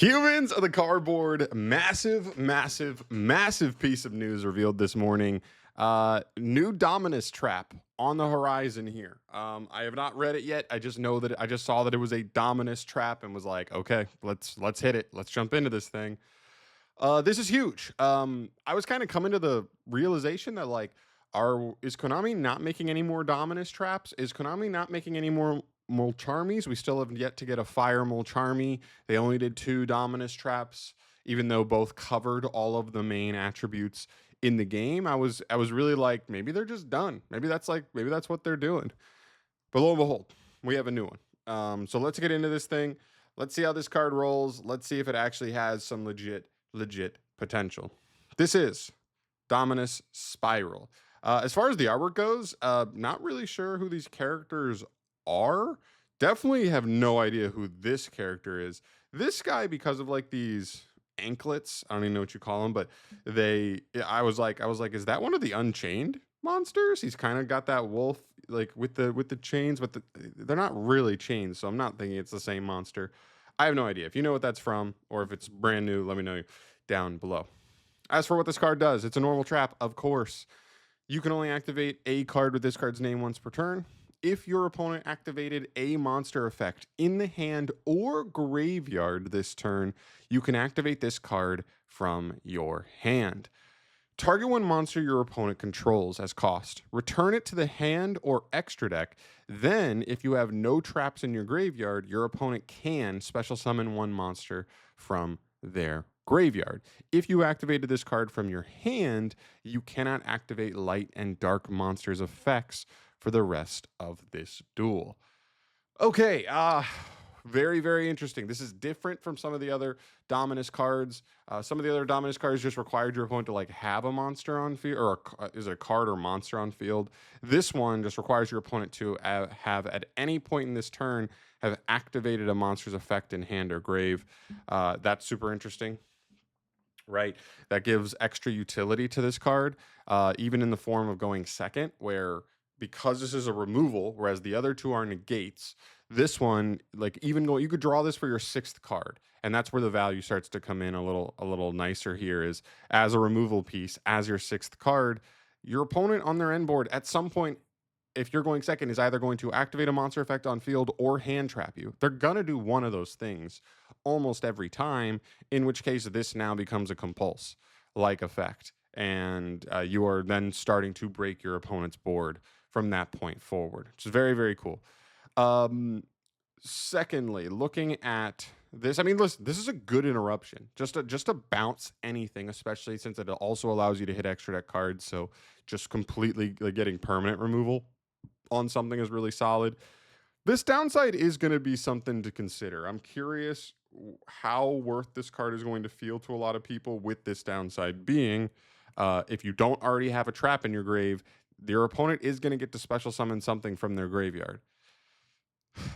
Humans of the cardboard, massive piece of news revealed this morning. New Dominus trap on the horizon here. I have not read it yet. I just know that I just saw that it was a Dominus trap and was like, okay, let's hit it. Let's jump into this thing. This is huge. I was kind of coming to the realization that like, is Konami not making any more Dominus traps? Is Konami not making any more Molcharmies? We still have yet to get a Fire Molcharmy. They only did 2 Dominus traps, even though both covered all of the main attributes in the game. I was really like, maybe they're just done. Maybe that's what they're doing. But lo and behold, we have a new one. So let's get into this thing. Let's see how this card rolls. Let's see if it actually has some legit potential. This is Dominus Spiral. As far as the artwork goes, not really sure who these characters are. Definitely have no idea who this character is. This guy, because of like these anklets, I don't even know what you call them, but I was like, is that one of the Unchained monsters? He's kind of got that wolf like with the chains, but they're not really chains, so I'm not thinking it's the same monster. I have no idea. If you know what that's from, or if it's brand new, let me know down below. As for what this card does, it's a normal trap, of course. You can only activate a card with this card's name once per turn. If your opponent activated a monster effect in the hand or graveyard this turn, you can activate this card from your hand. Target one monster your opponent controls as cost. Return it to the hand or extra deck. Then, if you have no traps in your graveyard, your opponent can special summon one monster from their graveyard. If you activated this card from your hand, you cannot activate light and dark monsters' effects for the rest of this duel. Okay, very interesting. This is different from some of the other Dominus cards. Some of the other Dominus cards just required your opponent to like have a monster on field, or is it a card or monster on field. This one just requires your opponent to have at any point in this turn have activated a monster's effect in hand or grave. That's super interesting, right? That gives extra utility to this card, even in the form of going second, where because this is a removal, whereas the other 2 are negates, this one, like even you could draw this for your 6th card, and that's where the value starts to come in a little nicer here. Is as a removal piece, as your 6th card, your opponent on their end board at some point, if you're going second, is either going to activate a monster effect on field or hand trap you. They're gonna do one of those things almost every time, in which case this now becomes a compulse like effect, and you are then starting to break your opponent's board from that point forward, which is very cool. Secondly, looking at this, I mean, listen, this is a good interruption. Just to bounce anything, especially since it also allows you to hit extra deck cards. So just completely like getting permanent removal on something is really solid. This downside is going to be something to consider. I'm curious how worth this card is going to feel to a lot of people, with this downside being, if you don't already have a trap in your grave, your opponent is going to get to special summon something from their graveyard.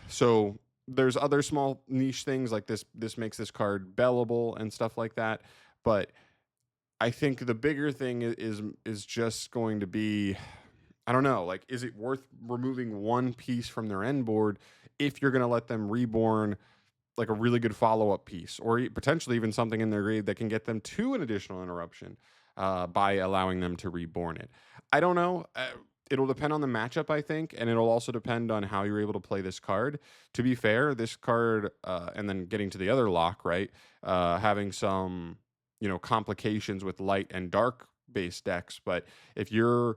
So there's other small niche things like this. This makes this card bellable and stuff like that. But I think the bigger thing is just going to be, I don't know, like, is it worth removing one piece from their end board if you're going to let them reborn like a really good follow-up piece, or potentially even something in their grave that can get them to an additional interruption by allowing them to reborn it? I don't know. It'll depend on the matchup, I think, and it'll also depend on how you're able to play this card. To be fair, this card, and then getting to the other lock, right, having some, complications with light and dark based decks. But if you're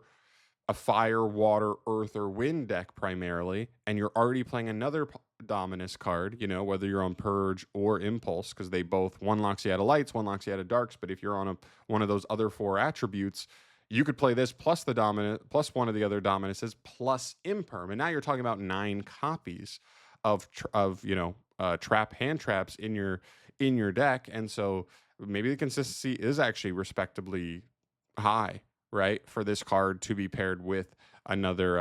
a fire, water, earth, or wind deck primarily, and you're already playing another Dominus card, whether you're on Purge or Impulse, because one locks you out of lights, one locks you out of darks. But if you're on one of those other 4 attributes, you could play this plus the dominant, plus one of the other Dominuses, plus Imperm, and now you're talking about 9 copies of trap hand traps in your deck, and so maybe the consistency is actually respectably high, right, for this card to be paired with another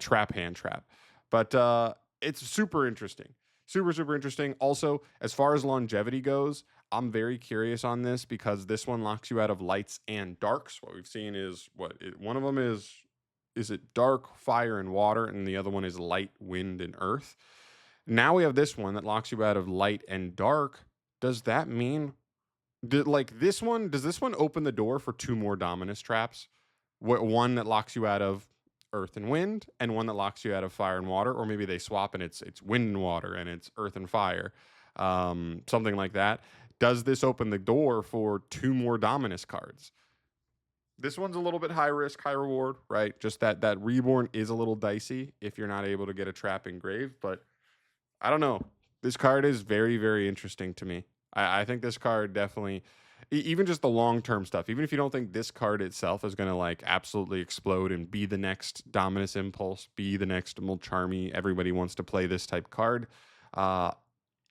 trap hand trap. But it's super interesting. Super interesting. Also, as far as longevity goes, I'm very curious on this because this one locks you out of lights and darks. What we've seen is one of them is it dark, fire, and water, and the other one is light, wind, and earth. Now we have this one that locks you out of light and dark. Does that mean like this one? Does this one open the door for two more Dominus traps? One that locks you out of earth and wind, and one that locks you out of fire and water, or maybe they swap and it's wind and water and it's earth and fire, something like that. Does this open the door for two more Dominus cards? This one's a little bit high risk, high reward, right? Just that reborn is a little dicey if you're not able to get a trap engraved, but I don't know. This card is very, very interesting to me. I think this card definitely, even just the long term stuff, even if you don't think this card itself is going to like absolutely explode and be the next Dominus Impulse, be the next Mulcharmy, everybody wants to play this type card. Uh,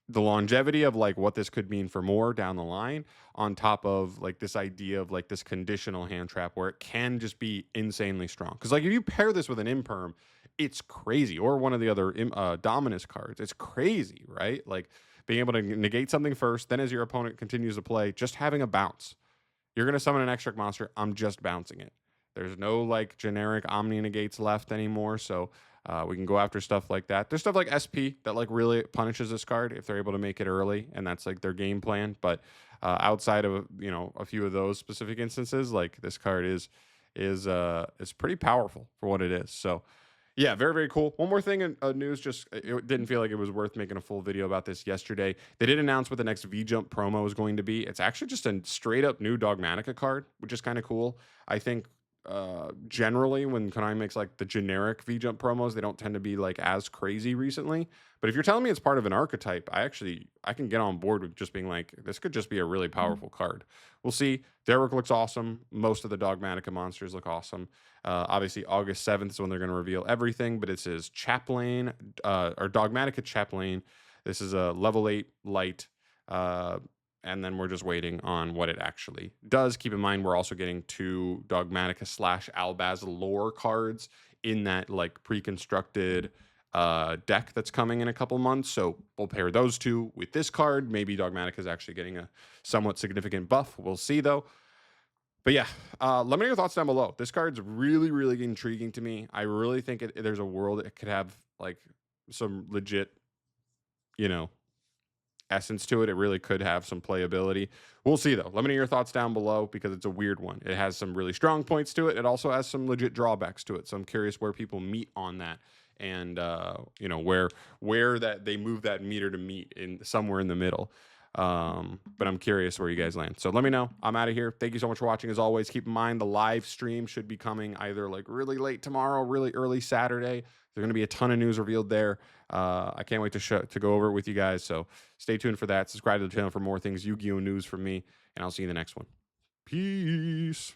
the longevity of like what this could mean for more down the line, on top of like this idea of like this conditional hand trap where it can just be insanely strong. Because like if you pair this with an imperm, it's crazy. Or one of the other Dominus cards, it's crazy, right? Like being able to negate something first, then as your opponent continues to play, just having a bounce. You're going to summon an extra monster, I'm just bouncing it. There's no like generic Omni negates left anymore, so we can go after stuff like that. There's stuff like SP that like really punishes this card if they're able to make it early, and that's like their game plan. But outside of a few of those specific instances, like this card is pretty powerful for what it is. So yeah, very, very cool. One more thing in news, just it didn't feel like it was worth making a full video about this yesterday. They did announce what the next V-Jump promo is going to be. It's actually just a straight up new Dogmatika card, which is kind of cool. I think generally when Konami makes like the generic V-Jump promos, they don't tend to be like as crazy recently. But if you're telling me it's part of an archetype, I can get on board with just being like, this could just be a really powerful card. We'll see. Derek looks awesome. Most of the Dogmatika monsters look awesome. Obviously, August 7th is when they're going to reveal everything, but it says Chaplain, or Dogmatika Chaplain. This is a level 8 light, and then we're just waiting on what it actually does. Keep in mind, we're also getting two Dogmatika / Albaz lore cards in that like pre-constructed deck that's coming in a couple months. So we'll pair those two with this card. Maybe Dogmatika is actually getting a somewhat significant buff. We'll see though. But yeah, let me know your thoughts down below. This card's really, really intriguing to me. I really think there's a world it could have like some legit, essence to it. It really could have some playability. We'll see though. Let me know your thoughts down below because it's a weird one. It has some really strong points to it. It also has some legit drawbacks to it. So I'm curious where people meet on that, and where that they move that meter to meet in somewhere in the middle. But I'm curious where you guys land. So let me know. I'm out of here. Thank you so much for watching. As always, keep in mind the live stream should be coming either like really late tomorrow, really early Saturday. There's going to be a ton of news revealed there. I can't wait to go over it with you guys. So stay tuned for that. Subscribe to the channel for more things Yu-Gi-Oh news from me, and I'll see you in the next one. Peace.